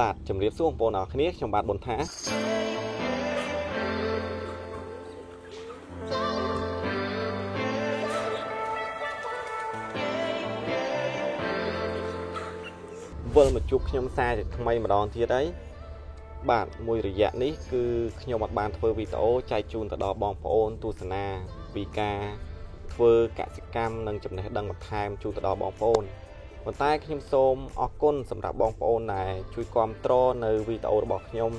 បាទជំរាបសួរបងប្អូនអរគ្នាខ្ញុំបាទប៊ុនថាវិលមកជួបខ្ញុំសារជាថ្មីម្ដងទៀតហើយបាទមួយរយៈនេះគឺខ្ញុំអត់បានធ្វើវីដេអូចែកជូនទៅដល់បងប្អូនទស្សនាពីការធ្វើកសិកម្មនិងចំណេះដឹងបន្ថែមជូនទៅដល់បងប្អូនប៉ុន្តែខ្ញុំសូមអរគុណសម្រាប់បងប្អូនដែលជួយគាំទ្រនៅវីដេអូរបស់ខ្ញុំ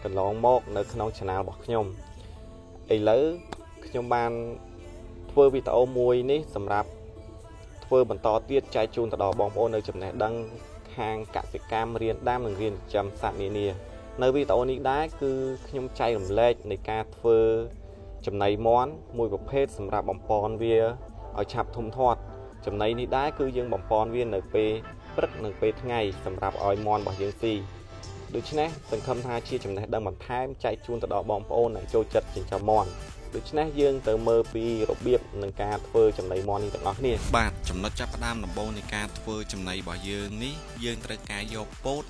កន្លងមកនៅក្នុង Channel របស់ខ្ញុំឥឡូវខ្ញុំបានធ្វើវីដេអូមួយនេះសម្រាប់ធ្វើបន្តទៀតចែកជូនទៅដល់បងប្អូននៅចំណេះដឹងខាងកសិកម្មរៀនដាំនិងរៀនចិញ្ចឹមសត្វនានានៅវីដេអូនេះដែរគឺខ្ញុំចែករំលែកនៃការធ្វើចំណីមាន់មួយប្រភេទសម្រាប់បំពន់វាឲ្យឆាប់ធំធាត់ចំណីនេះដែរគឺយើងបំពន់វានៅពេលព្រឹកនិងពេលថ្ងៃសម្រាប់ឲ្យមាន់របស់យើងស៊ីដូច្នេះសង្ឃឹមថាជាចំណេះដឹងបន្ថែមចែកជូនទៅដល់បងប្អូនដែលចូលចិត្តចិញ្ចឹមមាន់ដូច្នេះយើងទៅមើលពីរបៀបនិងការធ្វើចំណីមាន់នេះទាំងអស់គ្នាបាទចំណុចចាប់ផ្ដើមដំបូងនៃការធ្វើចំណីរបស់យើងនេះយើងត្រូវការយកពោត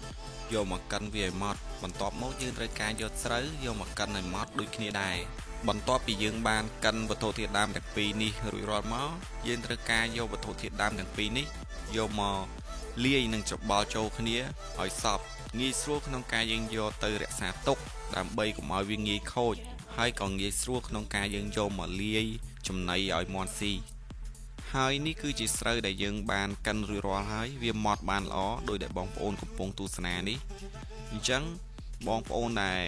យកមកកិនវាឲ្យម៉ត់បន្ទាប់មកយើងត្រូវការយកស្រូវយកមកកិនឲ្យម៉ត់ដូចគ្នាដែរបន្ទាប់ពីយើងបានកិនវត្ថុធាតុដើមទាំងពីរនេះរួចរាល់មកយើងត្រូវការយកវត្ថុធាតុដើមទាំងពីរនេះយកមកលាយនិងច្របល់ចូលគ្នាឲ្យសព្វងាយស្រួលក្នុងការយើងយកទៅរក្សាទុកដើម្បីកុំឲ្យវាងាយខូចហើយក៏ងាយស្រួលក្នុងការយើងយកមកលាយចំណីឲ្យមាន់ស៊ីហើយនេះគឺជាស្រូវដែលយើងបានកិនរួចរាល់ហើយវាម៉ត់បានល្អដោយដែលបងប្អូនកំពុងទស្សនានេះអញ្ចឹងបងប្អូនដែល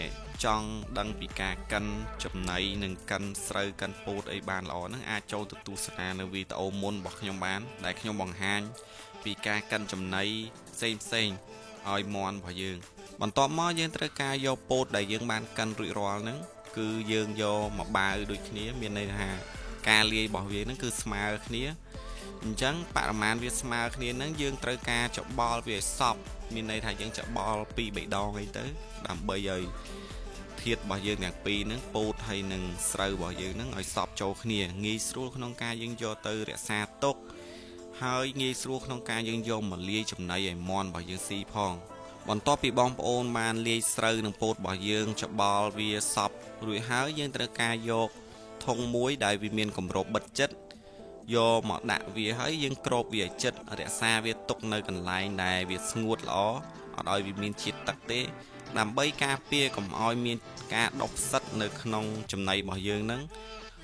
ចង់ដឹងពីការកិនចំណីនិងកិនស្រូវកិនពោតអីបានល្អហ្នឹងអាចចូលទៅទស្សនានៅវីដេអូមុនរបស់ខ្ញុំបានដែលខ្ញុំបង្ហាញពីការកិនចំណីផ្សេងៗឲ្យមាន់របស់យើងបន្ទាប់មកយើងត្រូវការយកពោតដែលយើងបានកិនរួចរាល់ហ្នឹងគឺយើងយកមកបាវដូចគ្នាមានន័យថាការលាយរបស់វាហ្នឹងគឺស្មើគ្នាអញ្ចឹងបរិមាណវាស្មើគ្នាហ្នឹងយើងត្រូវការច្បល់វាឲ្យសព្វមានន័យថាយើងច្បល់2 3ដងអីទៅដើម្បីឲ្យធាតុរបស់យើងទាំងពីរហ្នឹងពោតហើយនិងស្រូវរបស់យើងហ្នឹងឲ្យសព្វចូលគ្នាងាយស្រួលក្នុងការយើងយកទៅរក្សាទុកហើយងាយស្រួលក្នុងការយើងយកមកលាយចំណីឲ្យមាន់របស់យើងស៊ីផងបន្ទាប់ពីបងប្អូនបានលាយស្រូវនិងពោតរបស់យើងច្បល់វាសព្វរួចហើយយើងត្រូវការយកធុងមួយដែលវាមានគម្របបិទជិតយកមកដាក់វាហើយយើងគ្របវាឲ្យជិតរក្សាវាទុកនៅកន្លែងដែលវាស្ងួតល្អអត់ឲ្យវាមានជាតិទឹកទេដើម្បីការពារកុំឲ្យមានការដុះផ្សិតនៅក្នុងចំណីរបស់យើងហ្នឹង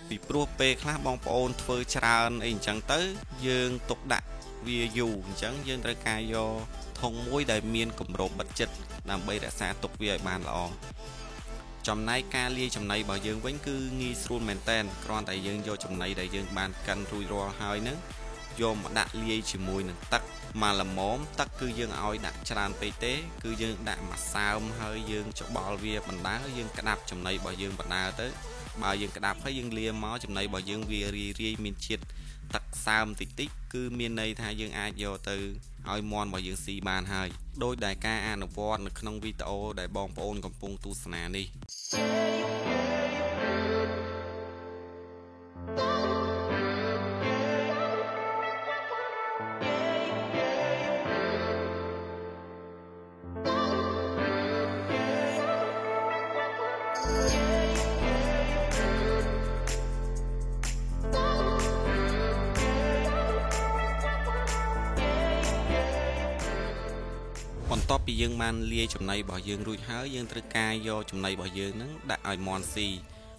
ពីព្រោះពេលខ្លះបងប្អូនធ្វើច្រើនអីអញ្ចឹងទៅយើងទុកដាក់វាយូរអញ្ចឹងយើងត្រូវការយកធុងមួយដែលមានគម្របបិទជិតដើម្បីរក្សាទុកវាឲ្យបានល្អចំណែកការលាយចំណីរបស់យើងវិញគឺងាយស្រួលមែនតើគ្រាន់តែយើងយកចំណីដែលយើងបានកិនរួចរាល់ហើយហ្នឹងយកមកដាក់លាយជាមួយនឹងទឹកមកល្មមទឹកគឺយើងឲ្យដាក់ច្រើនពេកទេគឺយើងដាក់មួយសើមហើយយើងច្បល់វាបណ្ដើយើងក្តាប់ចំណីរបស់យើងបណ្ដើទៅបើយើងក្តាប់ហើយយើងលាមកចំណីរបស់យើងវារាយមានជាតិទឹកសើមតិចតិចគឺមានន័យថាយើងអាចយកទៅឲ្យមាន់របស់យើងស៊ីបានហើយដោយដែលការអនុវត្តនៅក្នុងវីដេអូដែលបងប្អូនកំពុងទស្សនានេះបន្ទាប់ពីយើងបានលាយចំណីរបស់យើងរួចហើយយើងត្រូវការយកចំណីរបស់យើងហ្នឹងដាក់ឲ្យមាន់ស៊ី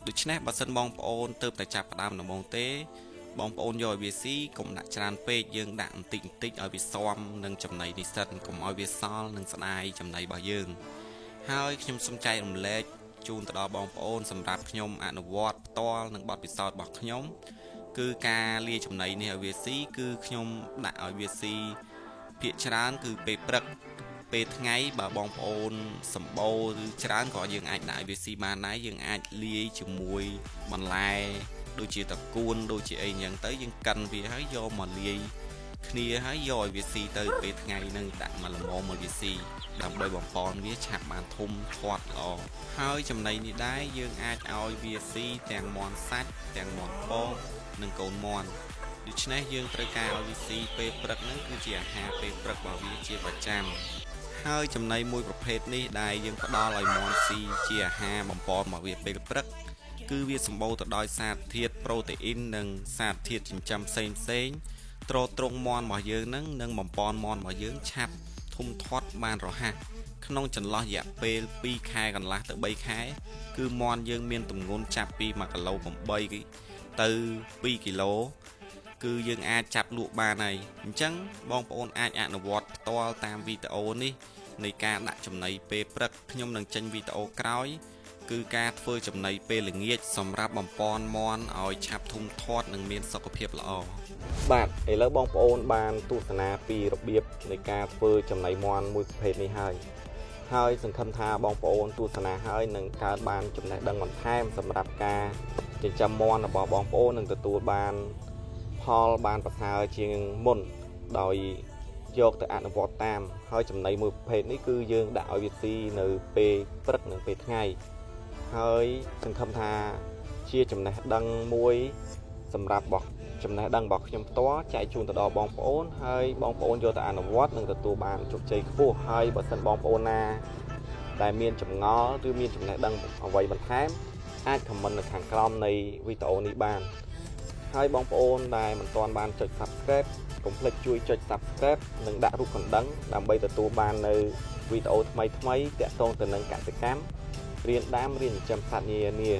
ដូច្នេះបើសិនបងប្អូនទើបតែចាប់ផ្ដើមដំបូងទេបងប្អូនយកឲ្យវាស៊ីកុំដាក់ច្រើនពេកយើងដាក់បន្តិចបន្តិចឲ្យវាស៊ាំនឹងចំណីនេះសិនកុំឲ្យវាសល់នឹងស្ដាយចំណីរបស់យើងហើយខ្ញុំសូមចែករំលែកជូនទៅដល់បងប្អូនសម្រាប់ខ្ញុំអនុវត្តផ្ទាល់នឹងបទពិសោធន៍របស់ខ្ញុំគឺការលាយចំណីនេះឲ្យវាស៊ីគឺខ្ញុំដាក់ឲ្យវាស៊ីភាគច្រើនគឺពេលព្រឹកពេលថ្ងៃបើបងប្អូនសម្បូរឬច្រើនក៏យើងអាចដាក់ឲ្យវាស៊ីបានដែរយើងអាចលាយជាមួយបន្លែដូចជាត្រកួនដូចជាអីចឹងទៅយើងកិនវាហើយយកមកលាយគ្នាហើយយកឲ្យវាស៊ីទៅពេលថ្ងៃហ្នឹងដាក់មកល្មមមកវាស៊ីដើម្បីបំពន់វាឆាប់បានធំធាត់ល្អហើយចំណីនេះដែរយើងអាចឲ្យវាស៊ីទាំងមាន់សាច់ទាំងមាន់ពងនិងកូនមាន់ដូច្នេះយើងត្រូវការឲ្យវាស៊ីពេលព្រឹកហ្នឹងគឺជាអាហារពេលព្រឹករបស់វាជាប្រចាំហ ហើយចំណីមួយប្រភេទនេះដែលយើងផ្ដល់ឲ្យមាន់ស៊ីជាអាហារបំពងមកវាពេលព្រឹកគឺវាសម្បូរទៅដោយសារធាតុប្រូតេអ៊ីននិងសារធាតុចិញ្ចឹមផ្សេងទ្រទ្រង់មាន់របស់យើងនឹងបំពងមាន់របស់យើងឆាប់ធំធាត់បានរហ័សក្នុងចន្លោះរយៈពេល2ខែកន្លះទៅ3ខែគឺមាន់យើងមានទម្ងន់ចាប់ពី1គីឡូ8ទៅ2គីឡូគឺយើងអាចចាប់លក់បានហើយអញ្ចឹងបងប្អូនអាចអនុវត្តផ្ទាល់តាមវីដេអូនេះនៃការដាក់ចំណីពេលព្រឹកខ្ញុំនឹងចេញវីដេអូក្រោយគឺការធ្វើចំណីពេលល្ងាចសម្រាប់បំពងមាន់ឲ្យឆាប់ធំធាត់និងមានសុខភាពល្អបាទឥឡូវបងប្អូនបានទស្សនាពីរបៀបនៃការធ្វើចំណីមាន់មួយប្រភេទនេះហើយសង្ឃឹមថាបងប្អូនទស្សនាហើយនឹងកើតបានចំណេះដឹងបន្ថែមសម្រាប់ការចិញ្ចឹមមាន់របស់បងប្អូននឹងទទួលបានផលបានប្រសើរជាងមុនដោយយកទៅអនុវត្តតាមហើយចំណីមួយប្រភេទនេះគឺយើងដាក់ឲ្យវាស៊ីនៅពេលព្រឹកនិងពេលថ្ងៃហើយសង្ឃឹមថាជាចំណេះដឹងមួយសម្រាប់ចំណេះដឹងរបស់ខ្ញុំផ្ទាល់ចែកជូនទៅដល់បងប្អូនហើយបងប្អូនយកទៅអនុវត្តនឹងទទួលបានជោគជ័យខ្ពស់ហើយបើសិនបងប្អូនណាដែលមានចម្ងល់ឬមានចំណេះដឹងអ្វីបន្ថែមអាចខមមិននៅខាងក្រោមនៃវីដេអូនេះបានហើយបងប្អូនដែលមិនទាន់បានចុច Subscribe កុំភ្លេចជួយចុច Subscribe និងដាក់រូបកណ្ដឹងដើម្បីទទួលបាននៅវីដេអូថ្មីទាក់ទងទៅនឹងកសិកម្មរៀនដាំរៀនចិញ្ចឹមសត្វនានា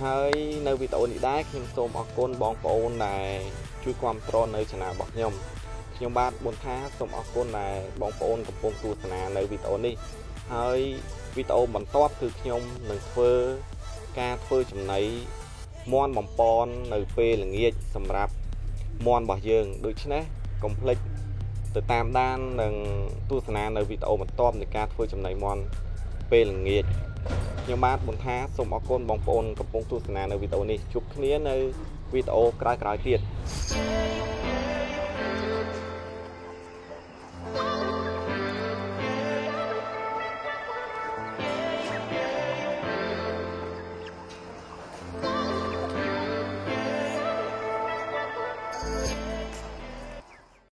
ហើយនៅវីដេអូនេះដែរខ្ញុំសូមអរគុណបងប្អូនដែលជួយគាំទ្រនៅ Channel របស់ខ្ញុំបាទប៊ុនថាសូមអរគុណដែលបងប្អូនកំពុងទស្សនានៅវីដេអូនេះហើយវីដេអូបន្ទាប់គឺខ្ញុំនឹងការធ្វើចំណីមាន់បំពងនៅពេលល្ងាចសម្រាប់មាន់របស់យើងដូច្នេះកុំភ្លេចទៅតាមដាននិងទស្សនានៅវីដេអូបន្ទាប់នៃការធ្វើចំណីមាន់ពេលល្ងាចខ្ញុំបាទប៊ុនថាសូមអរគុណបងប្អូនកំពុងទស្សនានៅវីដេអូនេះជួបគ្នានៅវីដេអូក្រោយៗទៀត